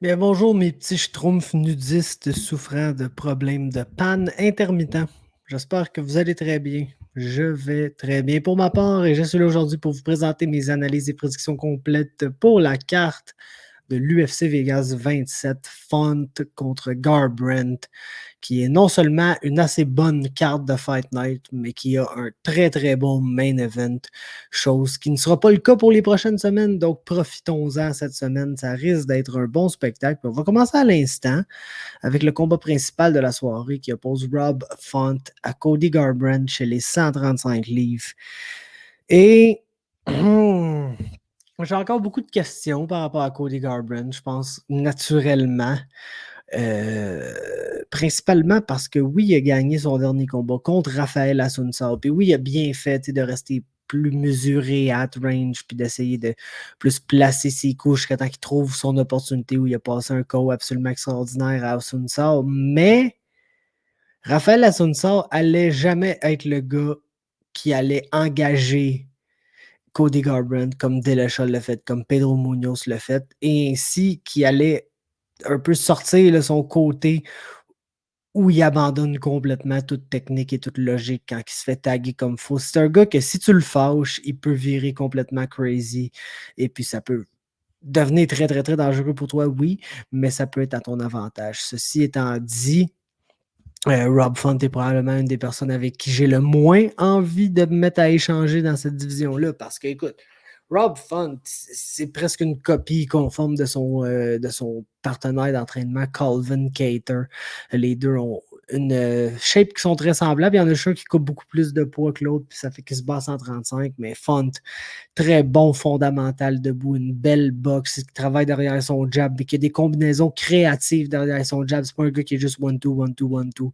Bien, bonjour mes petits schtroumpfs nudistes souffrant de problèmes de panne intermittent. J'espère que vous allez très bien. Je vais très bien pour ma part et je suis là aujourd'hui pour vous présenter mes analyses et prédictions complètes pour la carte de l'UFC Vegas 27 Font contre Garbrandt, qui est non seulement une assez bonne carte de Fight Night, mais qui a un très très bon main event, chose qui ne sera pas le cas pour les prochaines semaines, donc profitons-en cette semaine, ça risque d'être un bon spectacle. On va commencer à l'instant avec le combat principal de la soirée qui oppose Rob Font à Cody Garbrandt chez les 135 livres. Et j'ai encore beaucoup de questions par rapport à Cody Garbrandt, je pense naturellement. Principalement parce que oui, il a gagné son dernier combat contre Raphaël Assunção. Puis oui, il a bien fait de rester plus mesuré at range, puis d'essayer de plus placer ses coups jusqu'à temps qu'il trouve son opportunité où il a passé un KO absolument extraordinaire à Assunção. Mais Raphaël Assunção allait jamais être le gars qui allait engager Cody Garbrandt comme Dillashaw l'a fait, comme Pedro Munoz l'a fait, et ainsi qui allait un peu sortir là, son côté où il abandonne complètement toute technique et toute logique quand il se fait taguer comme faux. C'est un gars que si tu le fâches, il peut virer complètement crazy et puis ça peut devenir très, très, très dangereux pour toi, oui, mais ça peut être à ton avantage. Ceci étant dit, Rob Font est probablement une des personnes avec qui j'ai le moins envie de me mettre à échanger dans cette division-là parce que, écoute, Rob Font, c'est presque une copie conforme de son partenaire d'entraînement, Calvin Cater. Les deux ont une shape qui sont très semblables. Il y en a un qui coupe beaucoup plus de poids que l'autre, puis ça fait qu'il se bat à 135, mais Font, très bon fondamental debout, une belle boxe, qui travaille derrière son jab, mais qui a des combinaisons créatives derrière son jab. C'est pas un gars qui est juste one-two, one-two, one-two.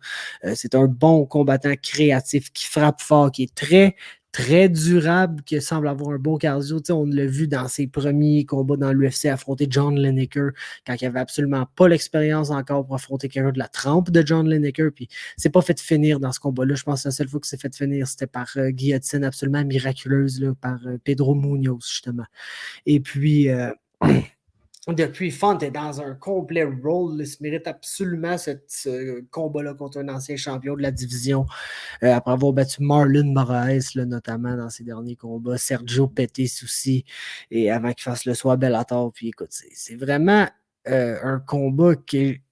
C'est un bon combattant créatif qui frappe fort, qui est très, très durable, qui semble avoir un bon cardio. Tu sais, on l'a vu dans ses premiers combats dans l'UFC affronter John Lineker, quand il avait absolument pas l'expérience encore pour affronter quelqu'un de la trempe de John Lineker, puis c'est pas fait finir dans ce combat-là. Je pense que la seule fois que c'est fait finir, c'était par guillotine absolument miraculeuse, là, par Pedro Munoz, justement. Et puis, depuis, Font est dans un complet rôle. Il se mérite absolument ce combat-là contre un ancien champion de la division, après avoir battu Marlon Moraes, là, notamment dans ses derniers combats, Sergio Pettis aussi, et avant qu'il fasse le soir Bellator. Puis écoute, c'est vraiment un combat qui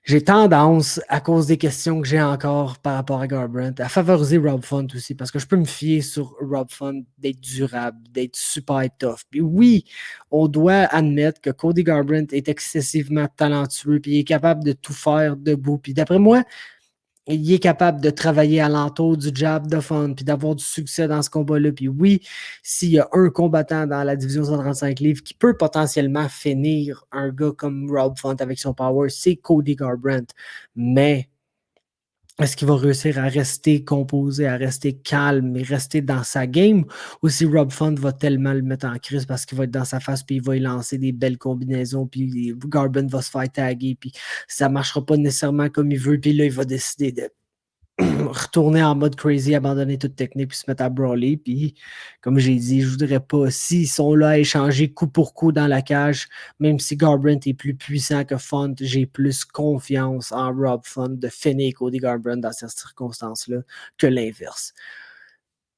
j'ai tendance, à cause des questions que j'ai encore par rapport à Garbrandt, à favoriser Rob Font aussi, parce que je peux me fier sur Rob Font d'être durable, d'être super tough. Puis oui, on doit admettre que Cody Garbrandt est excessivement talentueux, puis il est capable de tout faire debout. Puis d'après moi, il est capable de travailler alentour du jab de Font, puis d'avoir du succès dans ce combat-là. Puis oui, s'il y a un combattant dans la division 135 livres qui peut potentiellement finir un gars comme Rob Font avec son power, c'est Cody Garbrandt. Mais est-ce qu'il va réussir à rester composé, à rester calme et rester dans sa game? Ou si Rob Font va tellement le mettre en crise parce qu'il va être dans sa face puis il va y lancer des belles combinaisons puis Garbrandt va se faire taguer puis ça ne marchera pas nécessairement comme il veut puis là il va décider de retourner en mode crazy, abandonner toute technique puis se mettre à brawler. Puis, comme j'ai dit, je voudrais pas, s'ils sont là à échanger coup pour coup dans la cage, même si Garbrandt est plus puissant que Font, j'ai plus confiance en Rob Font de finir Cody Garbrandt dans ces circonstances-là que l'inverse.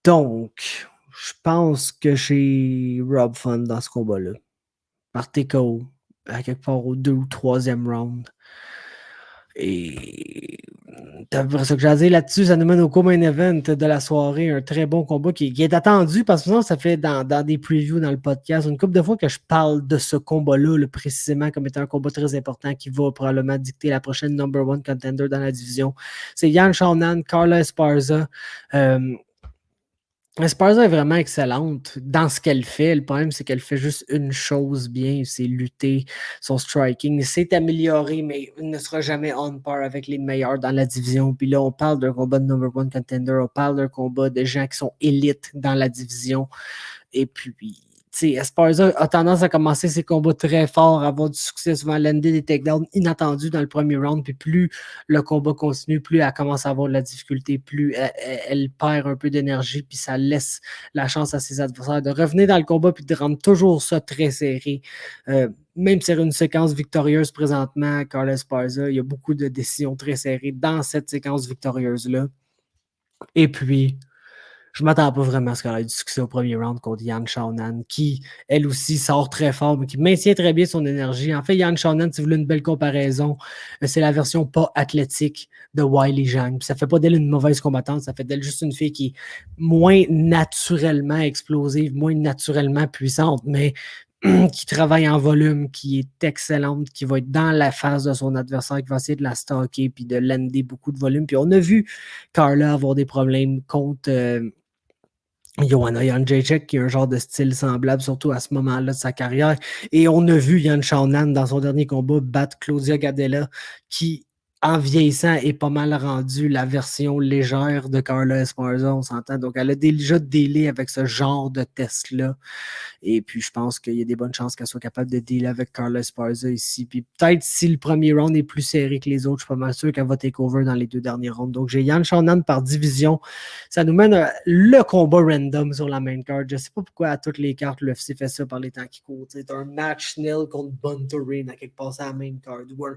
Donc, je pense que j'ai Rob Font dans ce combat-là. Par TKO, à quelque part au 2 ou 3e round. Et après ça que j'ai à dire là-dessus, ça nous mène au co-main event de la soirée, un très bon combat qui est attendu parce que sinon, ça fait dans des previews dans le podcast une couple de fois que je parle de ce combat-là là, précisément comme étant un combat très important qui va probablement dicter la prochaine number one contender dans la division. C'est Yan Xiaonan, Carla Esparza. Esparza est vraiment excellente dans ce qu'elle fait. Le problème, c'est qu'elle fait juste une chose bien, c'est lutter. Son striking s'est amélioré, mais il ne sera jamais on par avec les meilleurs dans la division. Puis là, on parle d'un combat de number one contender, on parle d'un combat de gens qui sont élites dans la division. Et puis, Esparza a tendance à commencer ses combats très forts, à avoir du succès, souvent lander des takedowns inattendus dans le premier round, puis plus le combat continue, plus elle commence à avoir de la difficulté, plus elle perd un peu d'énergie, puis ça laisse la chance à ses adversaires de revenir dans le combat, puis de rendre toujours ça très serré. Même si c'est une séquence victorieuse présentement, Carla Esparza, il y a beaucoup de décisions très serrées dans cette séquence victorieuse-là. Et puis, je m'attends pas vraiment à ce qu'elle ait du succès au premier round contre Yan Xiaonan, qui, elle aussi, sort très fort, mais qui maintient très bien son énergie. En fait, Yan Xiaonan, si vous voulez une belle comparaison, c'est la version pas athlétique de Weili Zhang. Puis ça fait pas d'elle une mauvaise combattante, ça fait d'elle juste une fille qui est moins naturellement explosive, moins naturellement puissante, mais qui travaille en volume, qui est excellente, qui va être dans la phase de son adversaire, qui va essayer de la stocker puis de lander beaucoup de volume. Puis on a vu Carla avoir des problèmes contre Joanna Jędrzejczyk, qui a un genre de style semblable, surtout à ce moment-là de sa carrière. Et on a vu Yan Xiaonan, dans son dernier combat, battre Claudia Gadelha, qui, en vieillissant, est pas mal rendue la version légère de Carla Esparza, on s'entend. Donc, elle a déjà délai avec ce genre de test-là. Et puis, je pense qu'il y a des bonnes chances qu'elle soit capable de dealer avec Carla Esparza ici. Puis peut-être si le premier round est plus serré que les autres, je suis pas mal sûr qu'elle va take over dans les 2 derniers rounds. Donc, j'ai Yan Xiaonan par division. Ça nous mène le combat random sur la main card. Je sais pas pourquoi à toutes les cartes, l'UFC fait ça par les temps qui courent. C'est un match nil contre Buntorin à quelque part à la main card. Ou un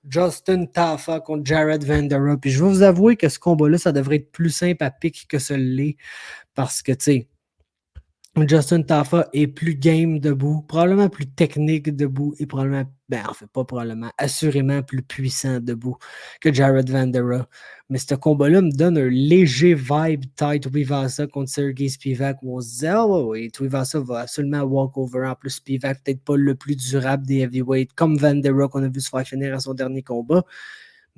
Justin Tafa contre Jared Vanderaa. Puis je vais vous avouer que ce combat-là, ça devrait être plus simple à pique que ce l'est. Parce que, tu sais, Justin Tafa est plus game debout, probablement plus technique debout et probablement, en fait, pas probablement, assurément plus puissant debout que Jared Vanderaa. Mais ce combat-là me donne un léger vibe tight Tuivasa contre Sergey Spivak où on se disait, oui, Tuivasa va absolument walk over. En plus, Spivak, peut-être pas le plus durable des heavyweights comme Vanderaa qu'on a vu se faire finir à son dernier combat.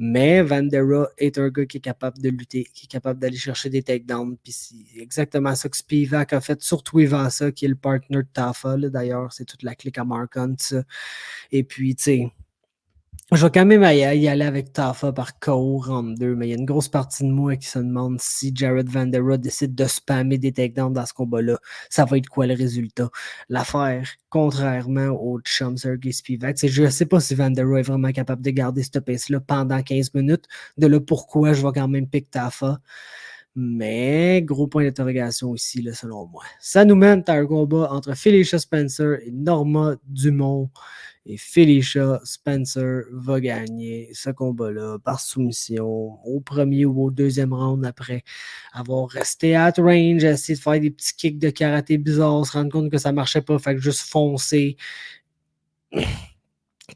Mais Vanderaa est un gars qui est capable de lutter, qui est capable d'aller chercher des takedowns. Puis c'est exactement ça que Spivak a fait sur Tuivasa, qui est le partner de Tafa. D'ailleurs, c'est toute la clique à Mark Hunt. Ça. Et puis, tu sais, je vais quand même y aller avec Tafa par KO round 2, mais il y a une grosse partie de moi qui se demande si Jared Vanderaa décide de spammer des takedowns dans ce combat-là. Ça va être quoi le résultat? L'affaire, contrairement au chum Sergey Spivak, c'est je ne sais pas si Vanderaa est vraiment capable de garder cette pace-là pendant 15 minutes. De là pourquoi je vais quand même pick Tafa. Mais gros point d'interrogation ici, là, selon moi. Ça nous mène à un combat entre Felicia Spencer et Norma Dumont. Et Felicia Spencer va gagner ce combat-là par soumission au premier ou au deuxième round après avoir resté at range, essayer de faire des petits kicks de karaté bizarres, se rendre compte que ça marchait pas, fait que juste foncer,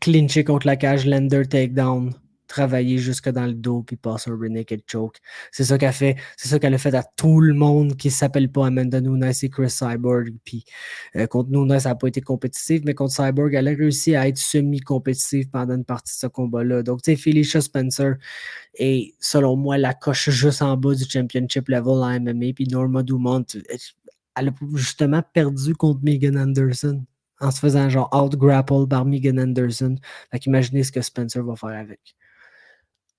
clincher contre la cage, lander takedown, travailler jusque dans le dos puis passer un rear naked choke. C'est ça qu'elle fait. C'est ça qu'elle a fait à tout le monde qui s'appelle pas Amanda Nunes et Chris Cyborg. Puis contre Nunes, ça n'a pas été compétitif, mais contre Cyborg, elle a réussi à être semi-compétitive pendant une partie de ce combat-là. Donc, tu sais, Felicia Spencer est, selon moi, la coche juste en bas du championship level en MMA. Puis Norma Dumont, elle a justement perdu contre Megan Anderson en se faisant genre out-grapple par Megan Anderson. Fait qu'imaginez ce que Spencer va faire avec.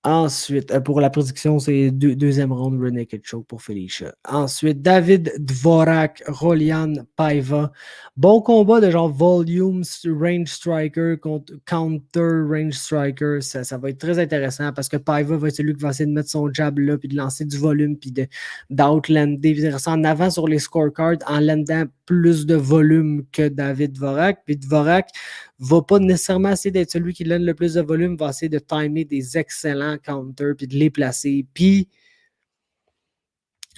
Ensuite, pour la prédiction, c'est deuxième round Rear Naked Choke pour Felicia. Ensuite, David Dvorak, Rolian Paiva. Bon combat de genre volume range striker contre counter range striker. Ça va être très intéressant parce que Paiva va être celui qui va essayer de mettre son jab là, puis de lancer du volume, puis d'outlander, de rester en avant sur les scorecards en landant plus de volume que David Dvorak. Puis Dvorak va pas nécessairement essayer d'être celui qui donne le plus de volume, va essayer de timer des excellents counters puis de les placer. Puis,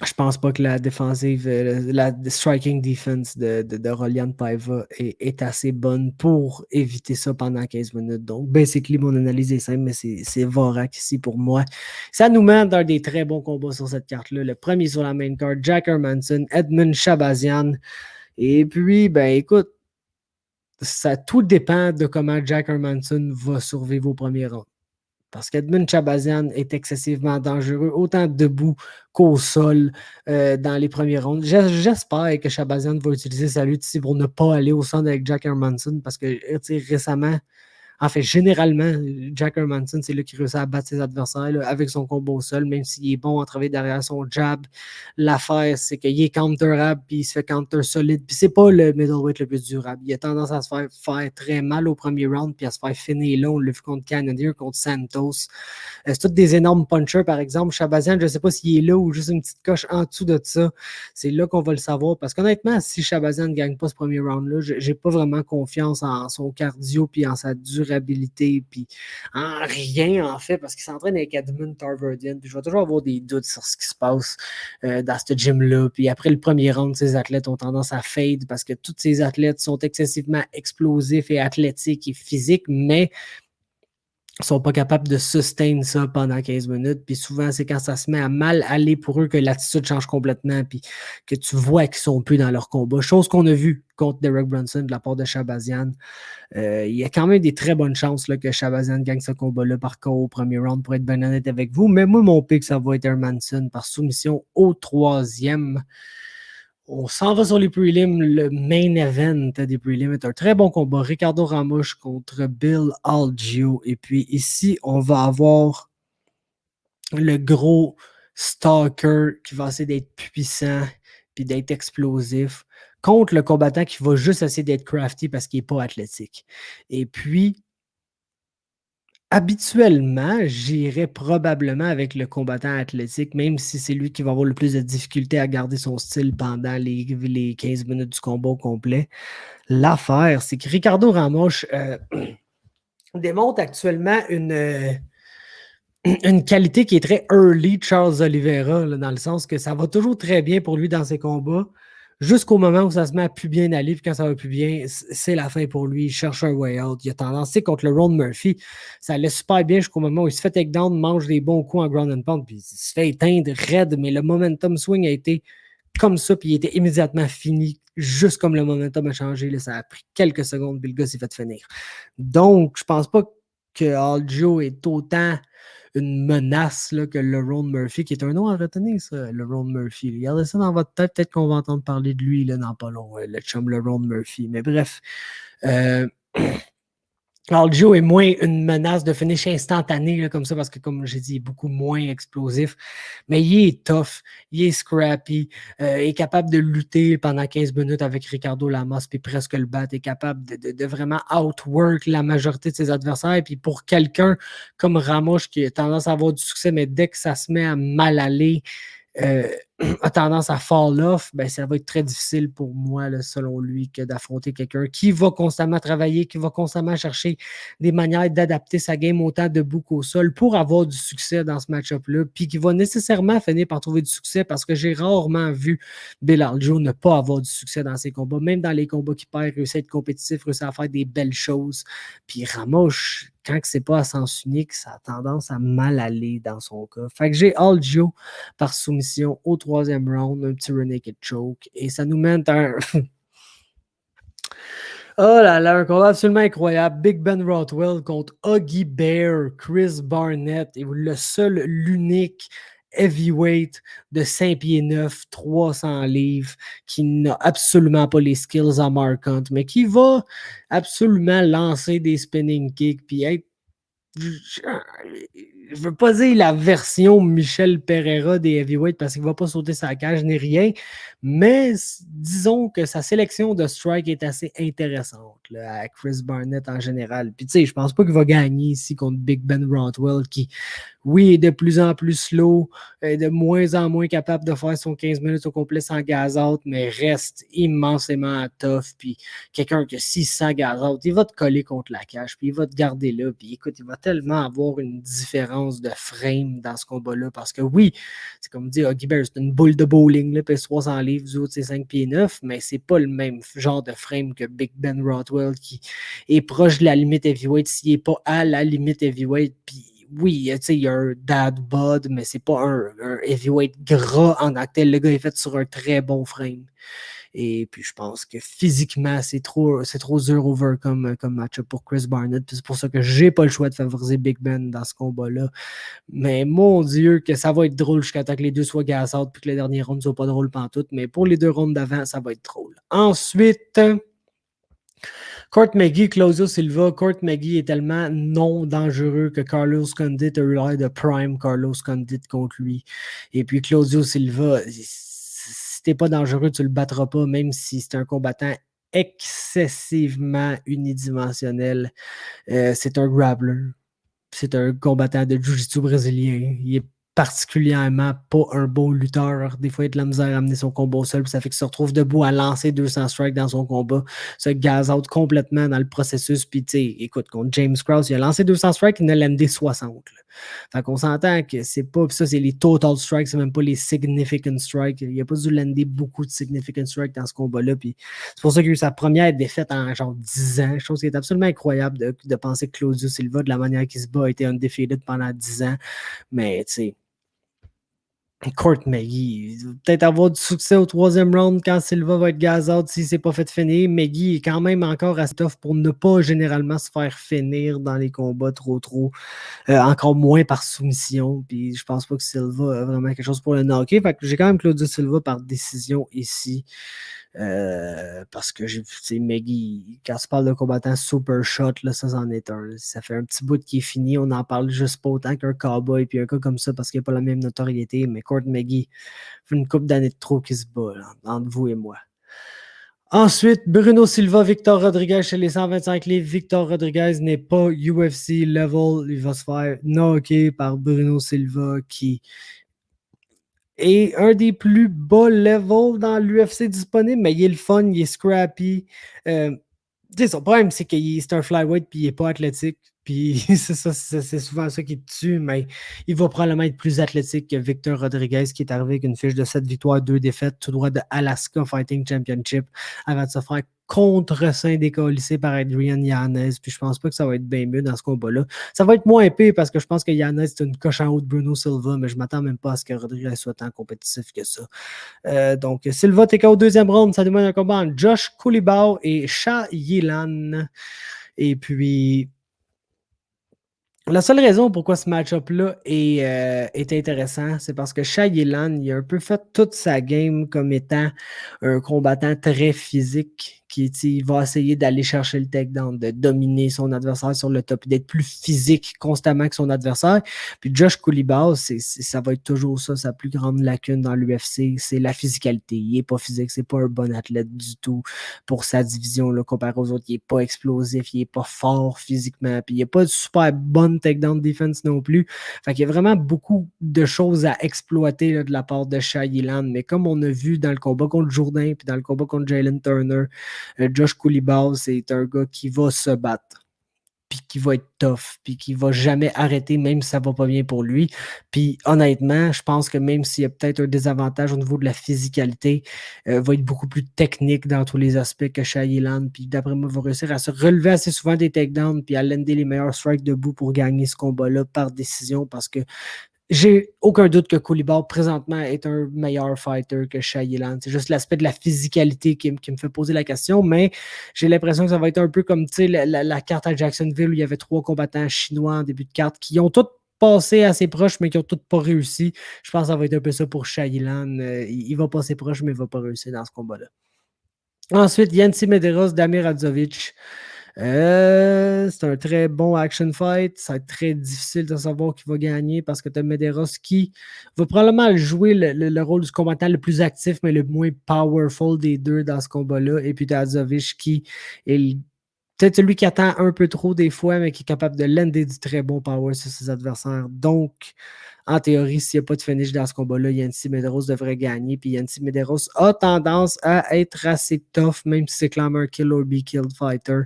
je pense pas que la défensive, la striking defense de Rolian Paiva est assez bonne pour éviter ça pendant 15 minutes. Donc, basically, mon analyse est simple, mais c'est Vorak ici pour moi. Ça nous mène dans des très bons combats sur cette carte-là. Le premier sur la main card, Jack Hermanson, Edmund Shabazian. Et puis, écoute, ça tout dépend de comment Jack Hermanson va survivre au premier round. Parce qu'Edmund Shabazian est excessivement dangereux, autant debout qu'au sol dans les premiers rounds. J'espère que Shabazian va utiliser sa lutte ici pour ne pas aller au centre avec Jack Hermanson parce que récemment, En fait, généralement, Jack Hermanson, c'est là qui réussit à battre ses adversaires là, avec son combo au sol, même s'il est bon à travailler derrière son jab. L'affaire, c'est qu'il est counterable, puis il se fait counter solide. Puis c'est pas le middleweight le plus durable. Il a tendance à se faire très mal au premier round, puis à se faire finir là. On l'a vu contre Canadier, contre Santos. C'est tous des énormes punchers, par exemple. Shabazian, je ne sais pas s'il est là ou juste une petite coche en dessous de ça. C'est là qu'on va le savoir. Parce qu'honnêtement, si Shabazian ne gagne pas ce premier round-là, je n'ai pas vraiment confiance en son cardio, puis en sa durabilité, puis en rien, en fait, parce qu'il s'entraîne avec Edmund Tarverdyan. Puis je vais toujours avoir des doutes sur ce qui se passe dans ce gym-là. Puis après le premier round, ces athlètes ont tendance à fade parce que tous ces athlètes sont excessivement explosifs et athlétiques et physiques, mais sont pas capables de sustain ça pendant 15 minutes. Puis souvent, c'est quand ça se met à mal aller pour eux que l'attitude change complètement, puis que tu vois qu'ils sont plus dans leur combat. Chose qu'on a vu contre Derek Brunson de la part de Shabazian. Il y a quand même des très bonnes chances là, que Shabazian gagne ce combat-là par KO au premier round, pour être bien honnête avec vous. Mais moi, mon pick, ça va être Hermanson par soumission au troisième. On s'en va sur les prelims. Le main event des prelims est un très bon combat. Ricardo Ramos contre Bill Algeo. Et puis ici, on va avoir le gros stalker qui va essayer d'être puissant puis d'être explosif contre le combattant qui va juste essayer d'être crafty parce qu'il n'est pas athlétique. Et puis, habituellement, j'irais probablement avec le combattant athlétique, même si c'est lui qui va avoir le plus de difficultés à garder son style pendant les 15 minutes du combat au complet. L'affaire, c'est que Ricardo Ramos démontre actuellement une qualité qui est très early Charles Oliveira, là, dans le sens que ça va toujours très bien pour lui dans ses combats, jusqu'au moment où ça se met à plus bien aller, puis quand ça va plus bien, c'est la fin pour lui. Il cherche un way out. Il a tendance, contre le Ron Murphy, ça allait super bien jusqu'au moment où il se fait takedown, mange des bons coups en ground and pound, puis il se fait éteindre raide, mais le momentum swing a été comme ça, puis il était immédiatement fini, juste comme le momentum a changé. Là, ça a pris quelques secondes, puis le gars s'est fait finir. Donc, je pense pas que Algeo est autant une menace là, que le Ron Murphy, qui est un nom à retenir, ça, le Ron Murphy. Regardez ça dans votre tête, peut-être qu'on va entendre parler de lui là, dans pas long, le chum, le Ron Murphy. Mais bref, Algeo est moins une menace de finish instantané là, comme ça, parce que, comme j'ai dit, il est beaucoup moins explosif. Mais il est tough, il est scrappy, il est capable de lutter pendant 15 minutes avec Ricardo Lamas, puis presque le battre, il est capable de vraiment outwork la majorité de ses adversaires. Puis pour quelqu'un comme Ramos, qui a tendance à avoir du succès, mais dès que ça se met à mal aller, a tendance à fall off, ben ça va être très difficile pour moi, là, selon lui, que d'affronter quelqu'un qui va constamment travailler, qui va constamment chercher des manières d'adapter sa game autant debout qu'au sol pour avoir du succès dans ce match-up-là, puis qui va nécessairement finir par trouver du succès parce que j'ai rarement vu Bill Algeo ne pas avoir du succès dans ses combats, même dans les combats qu'il perd, réussir à être compétitif, réussir à faire des belles choses. Puis Ramos, quand c'est pas à sens unique, ça a tendance à mal aller dans son cas. Fait que j'ai Algeo par soumission au troisième round, un petit renegade choke, et ça nous mène à un... Oh là là, un combat absolument incroyable. Big Ben Rothwell contre Huggy Bear, Chris Barnett, et le seul, l'unique heavyweight de 5 pieds 9, 300 livres, qui n'a absolument pas les skills à Mark Hunt, mais qui va absolument lancer des spinning kicks, puis être je veux pas dire la version Michel Pereira des heavyweights parce qu'il va pas sauter sa cage ni rien, mais disons que sa sélection de strike est assez intéressante là, à Chris Barnett en général. Puis tu sais, je pense pas qu'il va gagner ici contre Big Ben Rothwell qui, oui, est de plus en plus slow, est de moins en moins capable de faire son 15 minutes au complet sans gaz out, mais reste immensément tough. Puis quelqu'un que s'il sent gaz out, il va te coller contre la cage, puis il va te garder là. Puis écoute, il va tellement avoir une différence de frame dans ce combat-là, parce que oui, c'est comme dire, Huggy Bear, c'est une boule de bowling, là, pèse 300 livres, du haut de ses 5 pieds 9, mais c'est pas le même genre de frame que Big Ben Rothwell qui est proche de la limite heavyweight, s'il est pas à la limite heavyweight, puis oui, il y a un dad bod, mais c'est pas un heavyweight gras en tant que tel. Le gars est fait sur un très bon frame. Et puis, je pense que physiquement, c'est trop dur over comme match-up pour Chris Barnett. Puis c'est pour ça que j'ai pas le choix de favoriser Big Ben dans ce combat-là. Mais mon Dieu, que ça va être drôle jusqu'à temps que les deux soient gas out puis que les derniers rounds ne soient pas drôles pantoute. Mais pour les deux rounds d'avant, ça va être drôle. Ensuite, Court McGee, Claudio Silva. Court McGee est tellement non dangereux que Carlos Condit a eu l'air de prime Carlos Condit contre lui. Et puis Claudio Silva, si t'es pas dangereux, tu le battras pas, même si c'est un combattant excessivement unidimensionnel. C'est un grappler. C'est un combattant de jiu-jitsu brésilien. Il est particulièrement pas un bon lutteur. Des fois, il a de la misère à amener son combat au sol, puis ça fait qu'il se retrouve debout à lancer 200 strikes dans son combat, se gaz out complètement dans le processus. Puis, tu sais, écoute, contre James Krause, il a lancé 200 strikes, il en a landé 60. Là. Fait qu'on s'entend que c'est pas, ça, c'est les total strikes, c'est même pas les significant strikes. Il a pas dû lander beaucoup de significant strikes dans ce combat-là. Puis, c'est pour ça qu'il a eu sa première défaite en genre 10 ans. Chose qui est absolument incroyable de penser que Claudio Silva, de la manière qu'il se bat, a été undefeated pendant 10 ans. Mais, tu sais, Court McGee, il va peut-être avoir du succès au troisième round quand Silva va être gaz out s'il ne s'est pas fait finir. McGee est quand même encore assez tough pour ne pas généralement se faire finir dans les combats trop. Encore moins par soumission. Puis je pense pas que Silva a vraiment quelque chose pour le knocker. Fait que j'ai quand même Claudio Silva par décision ici. Parce que j'ai Maggie, quand tu parles de combattant super shot, là, ça c'en est un. Ça fait un petit bout qui est fini. On n'en parle juste pas autant qu'un cowboy puis un cas comme ça parce qu'il n'a pas la même notoriété. Mais Court McGee fait une couple d'années de trop qu'il se bat là, entre vous et moi. Ensuite, Bruno Silva, Victor Rodriguez chez les 125 livres. Victor Rodriguez n'est pas UFC level. Il va se faire knocker par Bruno Silva qui est un des plus bas levels dans l'UFC disponible, mais il est le fun, il est scrappy. Son problème, c'est qu'il c'est un flyweight puis il n'est pas athlétique. Puis c'est souvent ça qui te tue, mais il va probablement être plus athlétique que Victor Rodriguez qui est arrivé avec une fiche de 7 victoires, 2 défaites, tout droit de Alaska Fighting Championship avant de se faire contre-saint décollissé par Adrian Yanez. Puis je pense pas que ça va être bien mieux dans ce combat-là. Ça va être moins épais parce que je pense que Yanez c'est une coche en haut de Bruno Silva, mais je m'attends même pas à ce que Rodriguez soit tant compétitif que ça. Donc, Silva TK au deuxième round, ça demande un combat entre Josh Coulibaugh et Sha Yilan. Et puis, la seule raison pourquoi ce match-up-là est intéressant, c'est parce que Sha Yilan, il a un peu fait toute sa game comme étant un combattant très physique qui va essayer d'aller chercher le takedown, de dominer son adversaire sur le top, d'être plus physique constamment que son adversaire. Puis Josh Coulibaugh, ça va être toujours ça, sa plus grande lacune dans l'UFC, c'est la physicalité. Il n'est pas physique, c'est pas un bon athlète du tout pour sa division là, comparé aux autres. Il n'est pas explosif, il n'est pas fort physiquement, puis il n'est pas de super bonne takedown defense non plus. Fait qu'il y a vraiment beaucoup de choses à exploiter là, de la part de Sha Yilan, mais comme on a vu dans le combat contre Jourdain puis dans le combat contre Jalen Turner, Josh Coulibaugh, c'est un gars qui va se battre, puis qui va être tough, puis qui va jamais arrêter, même si ça va pas bien pour lui. Puis honnêtement, je pense que même s'il y a peut-être un désavantage au niveau de la physicalité, va être beaucoup plus technique dans tous les aspects que Sha Yilan, puis d'après moi, va réussir à se relever assez souvent des takedowns, puis à lander les meilleurs strikes debout pour gagner ce combat-là par décision, parce que j'ai aucun doute que Coulibaugh, présentement, est un meilleur fighter que Sha Yilan. C'est juste l'aspect de la physicalité qui me fait poser la question, mais j'ai l'impression que ça va être un peu comme la carte à Jacksonville où il y avait 3 combattants chinois en début de carte qui ont tous passé assez proches, mais qui n'ont tous pas réussi. Je pense que ça va être un peu ça pour Sha Yilan. Il va passer proche, mais il ne va pas réussir dans ce combat-là. Ensuite, Yancy Medeiros, Damir Radzovic. C'est un très bon action fight. Ça va être très difficile de savoir qui va gagner parce que tu as Medeiros qui va probablement jouer le rôle du combattant le plus actif, mais le moins powerful des deux dans ce combat-là. Et puis tu as Radzovic qui est peut-être celui qui attend un peu trop des fois, mais qui est capable de lander du très bon power sur ses adversaires. Donc, en théorie, s'il n'y a pas de finish dans ce combat-là, Yancy Medeiros devrait gagner. Puis Yancy Medeiros a tendance à être assez tough, même si c'est clairement un kill or be killed fighter.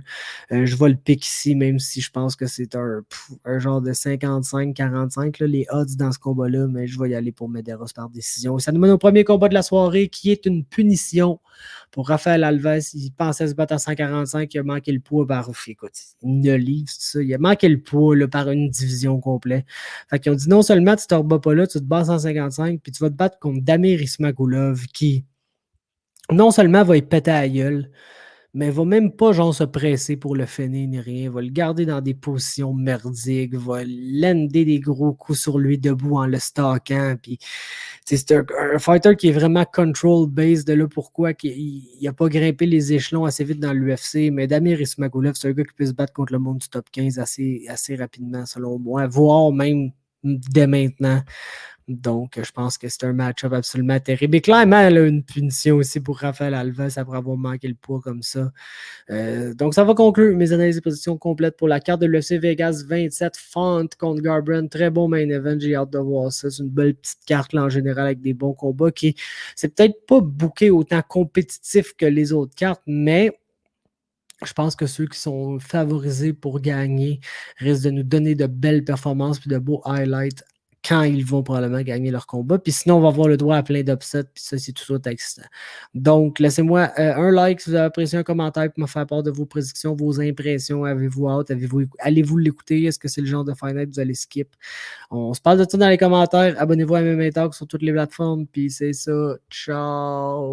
Je vais le pick ici, même si je pense que c'est un genre de 55-45, les odds dans ce combat-là, mais je vais y aller pour Medeiros par décision. Ça nous mène au premier combat de la soirée, qui est une punition pour Rafael Alves. Il pensait se battre à 145, il a manqué le poids par, écoute, une livre, c'est ça. Il a manqué le poids là, par une division complète. Fait qu'ils ont dit non seulement tu te rebats pas là, tu te bats à 155, puis tu vas te battre contre Damir Ismagulov qui non seulement va y péter à la gueule, mais va même pas genre se presser pour le finir ni rien, va le garder dans des positions merdiques, va lander des gros coups sur lui debout en le stockant, puis C'est un fighter qui est vraiment control-based, de là pourquoi il n'a pas grimpé les échelons assez vite dans l'UFC, mais Damir Ismagulov, c'est un gars qui peut se battre contre le monde du top 15 assez rapidement, selon moi, voire même dès maintenant. Donc, je pense que c'est un match-up absolument terrible. Et clairement, elle a une punition aussi pour Rafael Alves après avoir manqué le poids comme ça. Donc, ça va conclure mes analyses de position complètes pour la carte de l'UFC Vegas 27, Font contre Garbrandt. Très bon main event, j'ai hâte de voir ça. C'est une belle petite carte là, en général avec des bons combats qui, c'est peut-être pas booké autant compétitif que les autres cartes, mais je pense que ceux qui sont favorisés pour gagner risquent de nous donner de belles performances puis de beaux highlights quand ils vont probablement gagner leur combat. Puis sinon, on va avoir le droit à plein d'upsets, puis ça, c'est toujours excitant. Donc, laissez-moi un like si vous avez apprécié, un commentaire pour me faire part de vos prédictions, vos impressions. Avez-vous hâte? Allez-vous l'écouter? Est-ce que c'est le genre de fight night que vous allez skip? On se parle de ça dans les commentaires. Abonnez-vous à MMA Talk sur toutes les plateformes. Puis c'est ça. Ciao!